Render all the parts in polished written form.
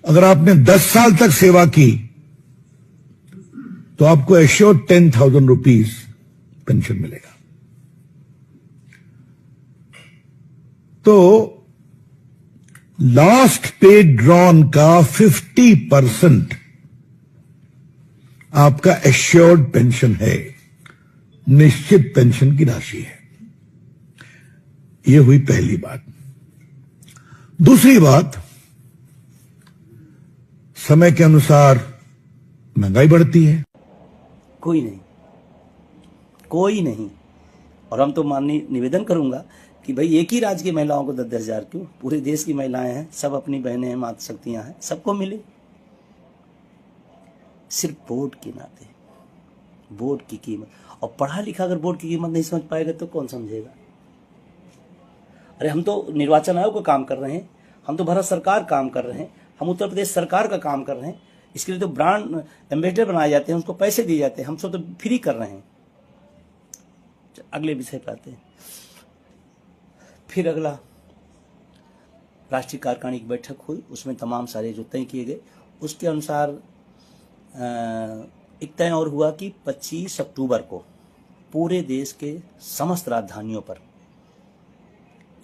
अगर आपने 10 साल तक सेवा की तो आपको एश्योर्ड 10,000 रुपीज पेंशन मिलेगा। तो लास्ट पे ड्रॉन का 50% आपका एश्योर्ड पेंशन है, निश्चित पेंशन की राशि है। यह हुई पहली बात। दूसरी बात, समय के अनुसार महंगाई बढ़ती है। कोई नहीं, कोई नहीं। और हम तो माननीय निवेदन करूंगा कि भाई एक ही राज्य की महिलाओं को 10-10 हजार क्यों, पूरे देश की महिलाएं हैं, सब अपनी बहनें हैं, माता शक्तियां हैं, सबको मिले। सिर्फ वोट के नाते, वोट की कीमत। और पढ़ा लिखा अगर वोट की कीमत नहीं समझ पाएगा तो कौन समझेगा। अरे हम तो निर्वाचन आयोग का काम कर रहे हैं, हम तो भारत सरकार काम कर रहे हैं, हम उत्तर प्रदेश सरकार का काम कर रहे हैं। इसके लिए तो ब्रांड एम्बेसडर बनाए जाते हैं, उसको पैसे दिए जाते हैं, हम सब तो फ्री कर रहे हैं। अगले विषय पर आते हैं। फिर अगला, राष्ट्रीय कार्यकारिणी की बैठक हुई, उसमें तमाम सारे जो तय किए गए उसके अनुसार एक तय और हुआ कि 25 अक्टूबर को पूरे देश के समस्त राजधानियों पर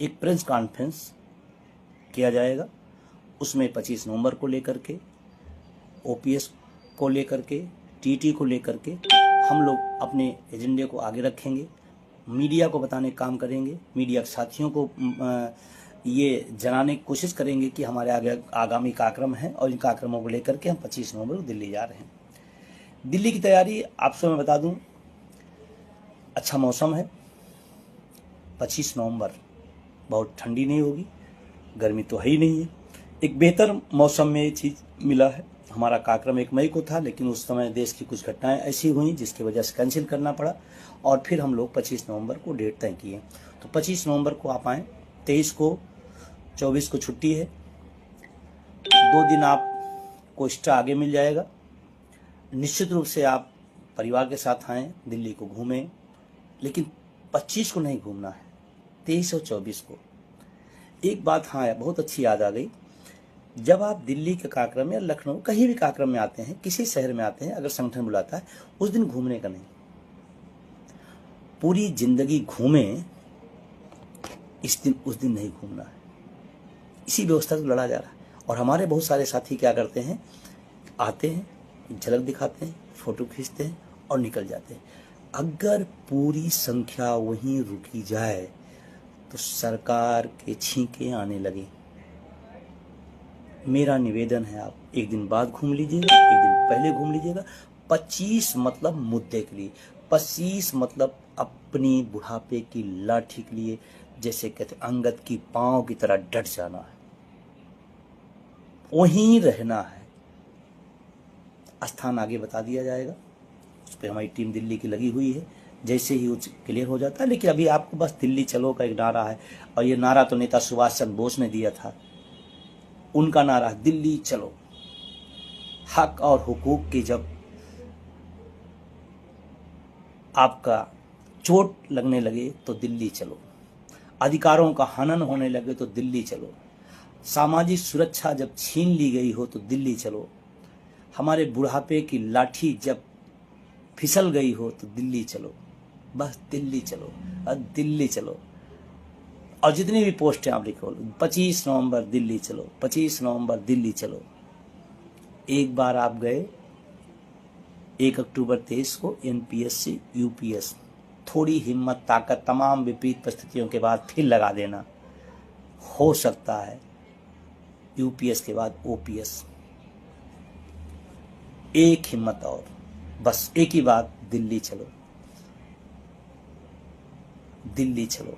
एक प्रेस कॉन्फ्रेंस किया जाएगा। उसमें 25 नवंबर को लेकर के, ओपीएस को लेकर के, टीटी को लेकर के हम लोग अपने एजेंडे को आगे रखेंगे, मीडिया को बताने का काम करेंगे, मीडिया के साथियों को ये जनाने की कोशिश करेंगे कि हमारे आगे आगामी कार्यक्रम है और इन कार्यक्रमों को लेकर के हम 25 नवंबर को दिल्ली जा रहे हैं। दिल्ली की तैयारी आपसे मैं बता दूं, अच्छा मौसम है। 25 नवंबर बहुत ठंडी नहीं होगी, गर्मी तो है ही नहीं है। एक बेहतर मौसम में ये चीज़ मिला है। हमारा कार्यक्रम 1 मई को था, लेकिन उस समय देश की कुछ घटनाएं ऐसी हुई जिसकी वजह से कैंसिल करना पड़ा और फिर हम लोग 25 नवंबर को डेट तय किए। तो 25 नवंबर को आप आएँ। 23 को 24 को छुट्टी है, 2 दिन आपको एक्स्ट्रा आगे मिल जाएगा। निश्चित रूप से आप परिवार के साथ आएँ, दिल्ली को घूमें, लेकिन 25 को नहीं घूमना है, 23 और 24 को। एक बात हाँ बहुत अच्छी याद आ गई, जब आप दिल्ली के कार्यक्रम या लखनऊ कहीं भी कार्यक्रम में आते हैं, किसी शहर में आते हैं, अगर संगठन बुलाता है, उस दिन घूमने का नहीं, पूरी जिंदगी घूमें, उस दिन नहीं घूमना है। इसी व्यवस्था से लड़ा जा रहा है। और हमारे बहुत सारे साथी क्या करते हैं, आते हैं, झलक दिखाते हैं, फोटो खींचते हैं और निकल जाते हैं। अगर पूरी संख्या वहीं रुकी जाए तो सरकार के छींके आने लगे। मेरा निवेदन है, आप एक दिन बाद घूम लीजिएगा, एक दिन पहले घूम लीजिएगा। 25 मतलब मुद्दे के लिए, 25 मतलब अपनी बुढ़ापे की लाठी के लिए, जैसे कहते अंगद की पांव की तरह डट जाना है, वहीं रहना है। स्थान आगे बता दिया जाएगा, उस पर हमारी टीम दिल्ली की लगी हुई है, जैसे ही क्लियर हो जाता है। लेकिन अभी आपको बस दिल्ली चलो का एक नारा है, और ये नारा तो नेता सुभाष चंद्र बोस ने दिया था, उनका नारा दिल्ली चलो। हक और हुकूक की जब आपका चोट लगने लगे तो दिल्ली चलो, अधिकारों का हनन होने लगे तो दिल्ली चलो, सामाजिक सुरक्षा जब छीन ली गई हो तो दिल्ली चलो, हमारे बुढ़ापे की लाठी जब फिसल गई हो तो दिल्ली चलो। बस दिल्ली चलो, दिल्ली चलो। और जितनी भी पोस्टें आप लिखो, 25 नवंबर दिल्ली चलो, 25 नवंबर दिल्ली चलो। एक बार आप गए, 1 अक्टूबर 23 को एनपीएससी यूपीएस, थोड़ी हिम्मत ताकत तमाम विपरीत परिस्थितियों के बाद फिर लगा देना। हो सकता है यूपीएस के बाद ओपीएस। एक हिम्मत और, बस एक ही बात, दिल्ली चलो, दिल्ली चलो।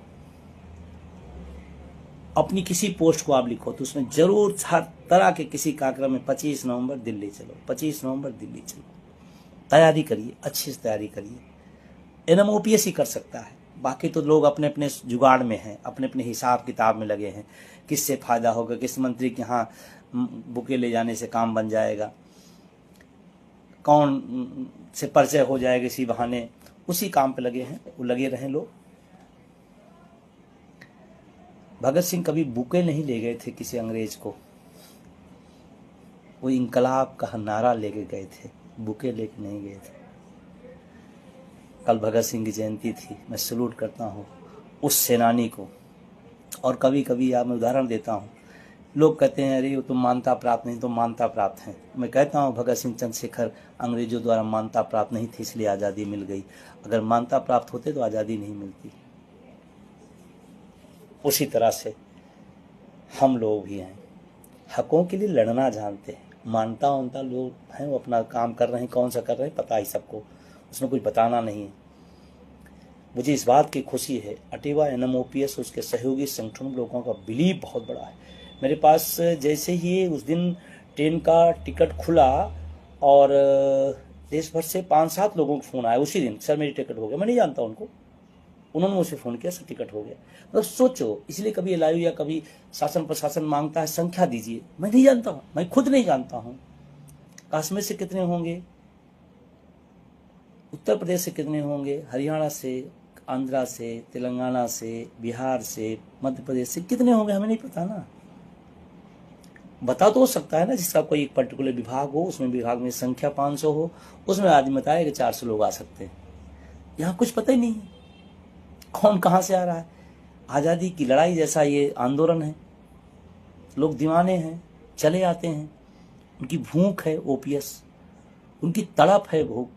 अपनी किसी पोस्ट को आप लिखो तो उसमें जरूर हर तरह के किसी कार्यक्रम में 25 नवंबर दिल्ली चलो, 25 नवंबर दिल्ली चलो। तैयारी करिए, अच्छी से तैयारी करिए। एनएमओपीएस ही कर सकता है, बाकी तो लोग अपने अपने जुगाड़ में हैं, अपने अपने हिसाब किताब में लगे हैं। किससे फायदा होगा, किस मंत्री के यहाँ बुके ले जाने से काम बन जाएगा, कौन से परिचय हो जाएगा इसी बहाने, उसी काम पे लगे हैं। वो लगे रहें लोग। भगत सिंह कभी बुके नहीं ले गए थे किसी अंग्रेज को, वो इंकलाब का नारा लेके गए थे, बुके लेके नहीं गए थे। कल भगत सिंह की जयंती थी, मैं सैल्यूट करता हूँ उस सेनानी को। और कभी कभी मैं उदाहरण देता हूँ, लोग कहते हैं अरे वो तुम मान्यता प्राप्त नहीं, तुम मान्यता प्राप्त हैं। मैं कहता हूँ भगत सिंह चंद्रशेखर अंग्रेजों द्वारा मान्यता प्राप्त नहीं थी, इसलिए आज़ादी मिल गई। अगर मान्यता प्राप्त होते तो आज़ादी नहीं मिलती। उसी तरह से हम लोग भी हैं, हकों के लिए लड़ना जानते हैं। मानता वानता लोग हैं, वो अपना काम कर रहे हैं, कौन सा कर रहे हैं पता ही सबको, उसमें कुछ बताना नहीं है। मुझे इस बात की खुशी है, अटेवा NMOPS उसके सहयोगी संगठन लोगों का बिलीव बहुत बड़ा है। मेरे पास जैसे ही उस दिन ट्रेन का टिकट खुला और देश भर से 5-7 लोगों को फ़ोन आया उसी दिन, सर मेरी टिकट हो गया। मैं नहीं जानता उनको, उन्होंने मुझसे फ़ोन किया, सर टिकट हो गया। मतलब सोचो, इसलिए कभी LIU या कभी शासन प्रशासन मांगता है संख्या दीजिए, मैं नहीं जानता हूँ, मैं खुद नहीं जानता हूँ कश्मीर से कितने होंगे, उत्तर प्रदेश से कितने होंगे, हरियाणा से, आंध्रा से, तेलंगाना से, बिहार से, मध्य प्रदेश से कितने होंगे, हमें नहीं पता ना। बता तो हो सकता है ना, जिसका कोई एक पर्टिकुलर विभाग हो, उसमें विभाग में संख्या 500 हो, उसमें आदमी बताए कि 400 लोग आ सकते हैं। यहाँ कुछ पता ही नहीं है कौन कहाँ से आ रहा है। आज़ादी की लड़ाई जैसा ये आंदोलन है, लोग दीवाने हैं, चले आते हैं, उनकी भूख है OPS, उनकी तड़प है भूख,